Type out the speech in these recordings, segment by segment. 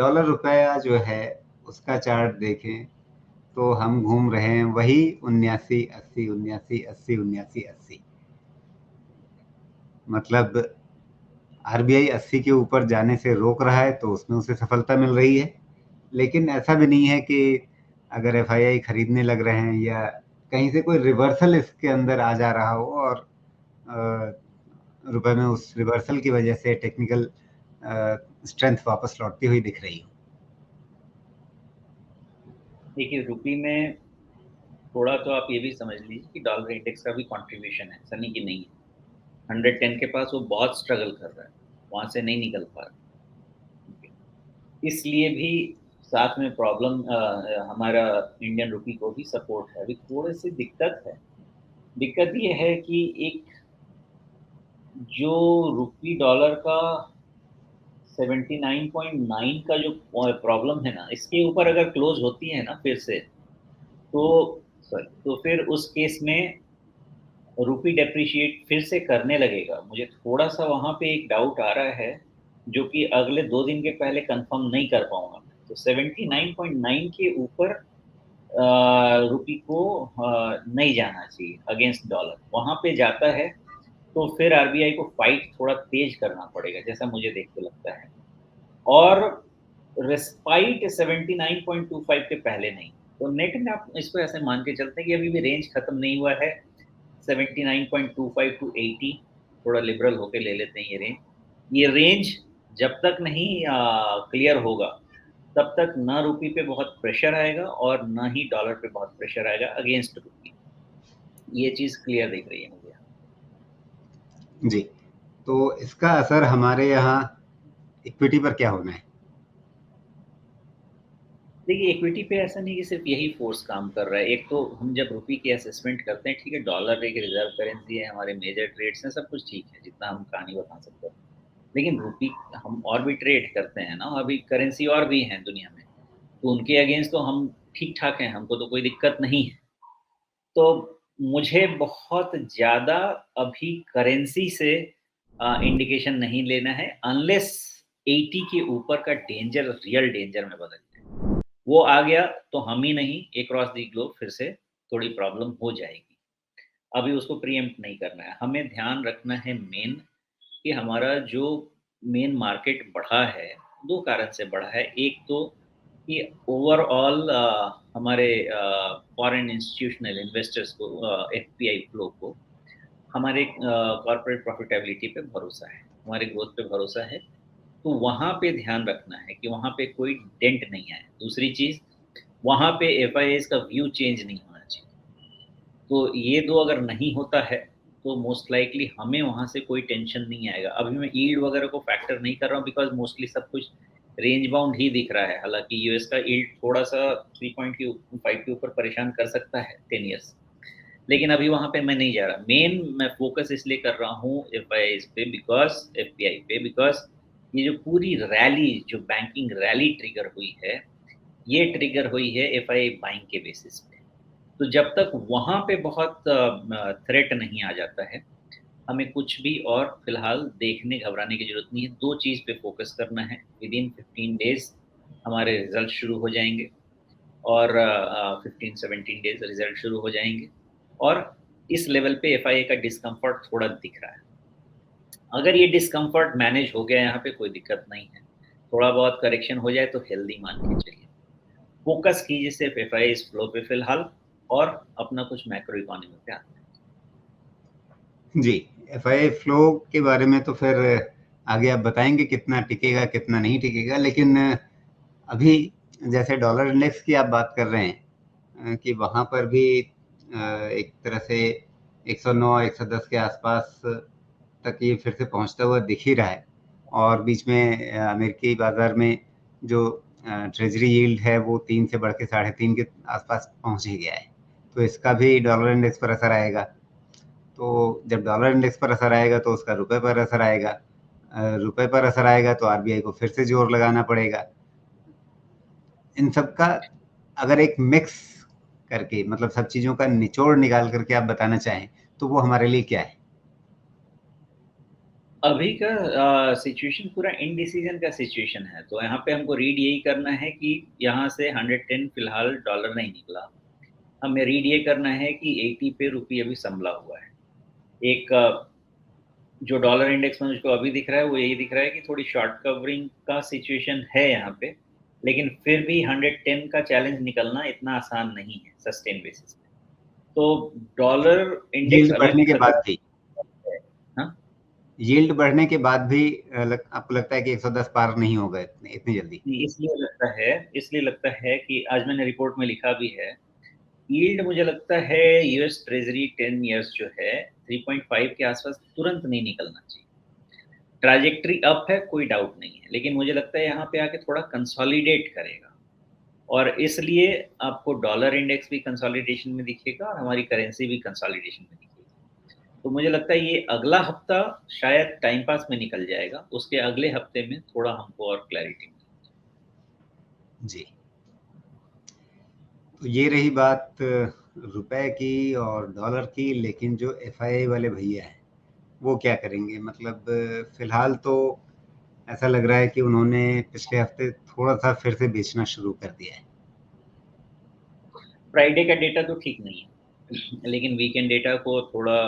Dollar रुपया जो है उसका चार्ट देखें तो हम घूम रहे हैं वही 79 80 79 80 79 80। मतलब आरबीआई 80 के ऊपर जाने से रोक रहा है तो उसमें उसे सफलता मिल रही है, लेकिन ऐसा भी नहीं है कि अगर एफआईआई खरीदने लग रहे हैं या कहीं से कोई रिवर्सल इसके अंदर आ जा रहा हो और रुपए में उस रिवर्सल की वजह से टेक्निकल स्ट्रेंथ वापस लौटती हुई दिख रही हो। देखिए, रुपी में थोड़ा तो आप ये भी समझ लीजिए कि डॉलर इंडेक्स का भी कंट्रीब्यूशन है, सनी की नहीं है। 110 के पास वो बहुत स्ट्रगल कर रहा है, वहां से नहीं निकल पा रहा, इसलिए भी साथ में प्रॉब्लम हमारा इंडियन रुपी को भी सपोर्ट है। अभी थोड़ी सी दिक्कत है। दिक्कत ये है कि एक जो रुपी डॉलर का 79.9 का जो प्रॉब्लम है ना, इसके ऊपर अगर क्लोज होती है ना फिर से, तो सॉरी, तो फिर उस केस में रुपी डेप्रिशिएट फिर से करने लगेगा। मुझे थोड़ा सा वहां पे एक डाउट आ रहा है, जो कि अगले 2 दिन के पहले कंफर्म नहीं कर पाऊंगा मैं। तो 79.9 के ऊपर रुपी को नहीं जाना चाहिए अगेंस्ट डॉलर। वहां पे जाता है तो फिर आरबीआई को फाइट थोड़ा तेज करना पड़ेगा, जैसा मुझे देख के लगता है। और रेस्पाइट 79.25 के पहले नहीं। तो नेट में आप इसको ऐसे मान के चलते हैं कि अभी भी रेंज खत्म नहीं हुआ है। 79.25 टू 80 थोड़ा लिबरल होके ले लेते हैं ये रेंज। ये रेंज जब तक नहीं क्लियर होगा, तब तक ना रुपी पे बहुत प्रेशर आएगा और ना ही डॉलर पे बहुत प्रेशर आएगा अगेंस्ट रुपी। ये चीज क्लियर दिख रही है मुझे। जी, तो इसका असर हमारे यहाँ इक्विटी पर क्या होना है? देखिए, इक्विटी पे ऐसा नहीं कि सिर्फ यही फोर्स काम कर रहा है। एक तो हम जब रुपी की असेसमेंट करते हैं, ठीक है, डॉलर एक रिजर्व करेंसी है, हमारे मेजर ट्रेड्स हैं, सब कुछ ठीक है जितना हम कहानी बता सकते हैं। लेकिन रुपी हम और भी ट्रेड करते हैं ना, अभी करेंसी और भी हैं दुनिया में, तो उनके अगेंस्ट तो हम ठीक ठाक हैं, हमको तो कोई दिक्कत नहीं है। तो मुझे बहुत ज़्यादा अभी करेंसी से इंडिकेशन नहीं लेना है, अनलेस 80 के ऊपर का डेंजर रियल डेंजर में बदल जाए। वो आ गया तो हम ही नहीं, अक्रॉस द ग्लोब फिर से थोड़ी प्रॉब्लम हो जाएगी। अभी उसको प्रीएम्प्ट नहीं करना है। हमें ध्यान रखना है मेन कि हमारा जो मेन मार्केट बढ़ा है, 2 कारण से बढ़ा है। एक तो कि ओवरऑल हमारे फॉरेन इंस्टीट्यूशनल इन्वेस्टर्स को, एफपीआई फ्लो को, हमारे कॉर्पोरेट प्रॉफिटेबिलिटी पे भरोसा है, हमारे ग्रोथ पे भरोसा है। तो वहाँ पे ध्यान रखना है कि वहाँ पे कोई डेंट नहीं आए। दूसरी चीज़, वहाँ पे एफआईआईज़ का व्यू चेंज नहीं होना चाहिए। तो ये 2 अगर नहीं होता है, तो मोस्ट लाइकली हमें वहाँ से कोई टेंशन नहीं आएगा। अभी मैं यील्ड वगैरह को फैक्टर नहीं कर रहा हूँ, बिकॉज़ मोस्टली सब कुछ रेंज बाउंड ही दिख रहा है। हालाँकि यूएस का यील्ड थोड़ा-सा 3.5 के ऊपर परेशान कर सकता है 10 ईयर्स, लेकिन अभी वहाँ पे मैं नहीं जा रहा। मेन मैं फ़ोकस इसलिए कर रहा हूँ एफआईआईज़ पे, एफपीआई पे, बिकॉज़ ये जो पूरी रैली, जो बैंकिंग रैली ट्रिगर हुई है, ये ट्रिगर हुई है एफआईआई बाइंग के बेसिस पे। तो जब तक वहाँ पे बहुत थ्रेट नहीं आ जाता है, हमें कुछ भी और फिलहाल देखने घबराने की ज़रूरत नहीं है। 2 चीज़ पे फ़ोकस करना है। विदिन 15 डेज़ हमारे रिज़ल्ट शुरू हो जाएँगे, और 15-17 डेज़ रिज़ल्ट शुरू हो जाएँगे, और इस लेवल पे एफआईए का डिस्कम्फ़र्ट थोड़ा दिख रहा है। अगर ये डिस्कम्फ़र्ट मैनेज हो गया, यहाँ पे कोई दिक्कत नहीं है। थोड़ा बहुत करेक्शन हो जाए तो हेल्दी मान के चलिए। फ़ोकस कीजिए सिर्फ़ एफआईआई फ्लो पे फिलहाल, और अपना कुछ मैक्रो इकोनॉमी पे आते हैं। जी, एफआईआई फ्लो के बारे में तो फिर आगे आप बताएंगे कितना टिकेगा कितना नहीं टिकेगा, लेकिन अभी जैसे डॉलर इंडेक्स की आप बात कर रहे हैं कि वहाँ पर भी एक तरह से 109 110 के आसपास तक ये फिर से पहुँचता हुआ दिख ही रहा है, और बीच में अमेरिकी बाजार में जो ट्रेजरी यील्ड है वो 3 से बढ़ के 3.5 के आसपास पहुँच ही गया है। तो इसका भी डॉलर इंडेक्स पर असर आएगा। तो जब डॉलर इंडेक्स पर असर आएगा तो उसका रुपए पर असर आएगा। रुपए पर असर आएगा तो आरबीआई को फिर से जोर लगाना पड़ेगा। इन सब का अगर एक मिक्स करके, मतलब सब चीज़ों का निचोड़ निकाल करके आप बताना चाहें तो वो हमारे लिए क्या है? अभी का सिचुएशन पूरा इनडिसीजन का सिचुएशन है, तो यहाँ पे हमको रीड यही करना है कि यहाँ से 110 फिलहाल डॉलर नहीं निकला। हमें रीड ये करना है कि 80 पे रुपये अभी संभला हुआ है। एक जो डॉलर इंडेक्स में मुझको अभी दिख रहा है वो यही दिख रहा है कि थोड़ी शॉर्ट कवरिंग का सिचुएशन है यहाँ पे, लेकिन फिर भी 110 का चैलेंज निकलना इतना आसान नहीं है सस्टेन बेसिस पे। तो डॉलर इंडेक्स यील्ड अभी भी बढ़ने के बाद भी है। हाँ, यील्ड बढ़ने के बाद भी आपको लगता है कि 110 पार नहीं होगा इतनी जल्दी? इसलिए लगता है कि आज मैंने रिपोर्ट में लिखा भी है, यील्ड मुझे लगता है यूएस ट्रेजरी 10 इयर्स जो है 3.5 के आसपास तुरंत नहीं निकलना चाहिए। ट्रैजेक्टरी अप है, कोई डाउट नहीं है, लेकिन मुझे लगता है यहाँ पे आके थोड़ा कंसोलिडेट करेगा, और इसलिए आपको डॉलर इंडेक्स भी कंसोलिडेशन में दिखेगा और हमारी करेंसी भी कंसोलिडेशन में दिखेगी। तो मुझे लगता है ये अगला हफ्ता शायद टाइम पास में निकल जाएगा, उसके अगले हफ्ते में थोड़ा हमको और क्लैरिटी मिलेगी। जी। तो ये रही बात रुपए की और डॉलर की, लेकिन जो एफआईआई वाले भैया हैं वो क्या करेंगे? मतलब फिलहाल तो ऐसा लग रहा है कि उन्होंने पिछले हफ्ते थोड़ा सा फिर से बेचना शुरू कर दिया है। फ्राइडे का डेटा तो ठीक नहीं है, लेकिन वीकेंड डेटा को थोड़ा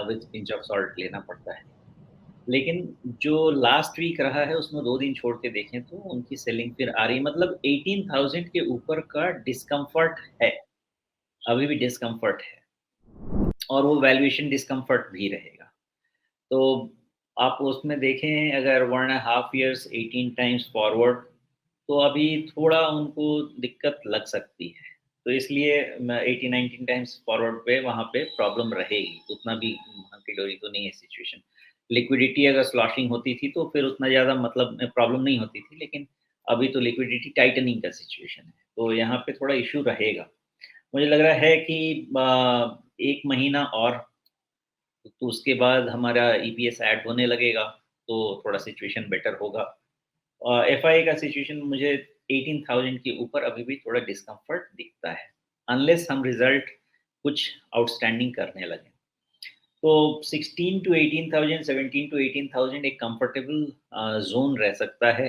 विद पिंच ऑफ सॉल्ट लेना पड़ता है। लेकिन जो लास्ट वीक रहा है उसमें 2 दिन छोड़ के देखें तो उनकी सेलिंग फिर आ रही है, मतलब 18,000 के ऊपर का डिस्कम्फर्ट है, अभी भी डिस्कम्फर्ट है, और वो वैल्यूएशन डिस्कम्फर्ट भी रहेगा। तो आप उसमें देखें अगर 1.5 ईयर्स 18 टाइम्स फॉरवर्ड, तो अभी थोड़ा उनको दिक्कत लग सकती है। तो इसलिए 18-19 टाइम्स फॉरवर्ड पे वहाँ पे प्रॉब्लम रहेगी, उतना भी hunky डोरी तो नहीं है सिचुएशन। लिक्विडिटी अगर स्लॉशिंग होती थी तो फिर उतना ज़्यादा मतलब प्रॉब्लम नहीं होती थी, लेकिन अभी तो लिक्विडिटी टाइटनिंग का सिचुएशन है, तो यहाँ पे थोड़ा इशू रहेगा। मुझे लग रहा है कि 1 महीना और, तो उसके बाद हमारा ईपीएस ऐड होने लगेगा, तो थोड़ा सिचुएशन बेटर होगा। एफआईए का सिचुएशन मुझे 18,000 के ऊपर अभी भी थोड़ा डिस्कम्फर्ट दिखता है, अनलेस हम रिजल्ट कुछ आउटस्टैंडिंग करने लगे। तो 16 टू 18,000, 17 टू 18,000 एक कंफर्टेबल जोन रह सकता है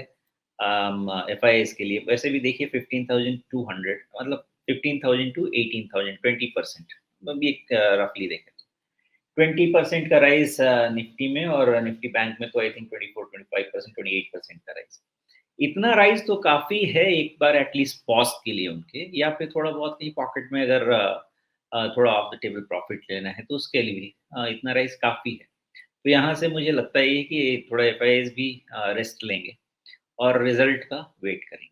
एफआईएस के लिए। वैसे भी देखिए 15,200, मतलब 15,000 टू 18,000, 20%, मतलब ये रफली देखें 20% का राइज निफ्टी में, और निफ्टी बैंक में तो आई थिंक 24-25%, 28% का राइज। इतना राइज तो काफ़ी है एक बार एटलीस्ट पॉज के लिए उनके, या फिर थोड़ा बहुत कहीं पॉकेट में अगर थोड़ा ऑफ द टेबल प्रॉफिट लेना है तो उसके लिए भी इतना राइज काफ़ी है। तो यहाँ से मुझे लगता है कि थोड़ा एफ भी रेस्ट लेंगे और रिजल्ट का वेट करेंगे।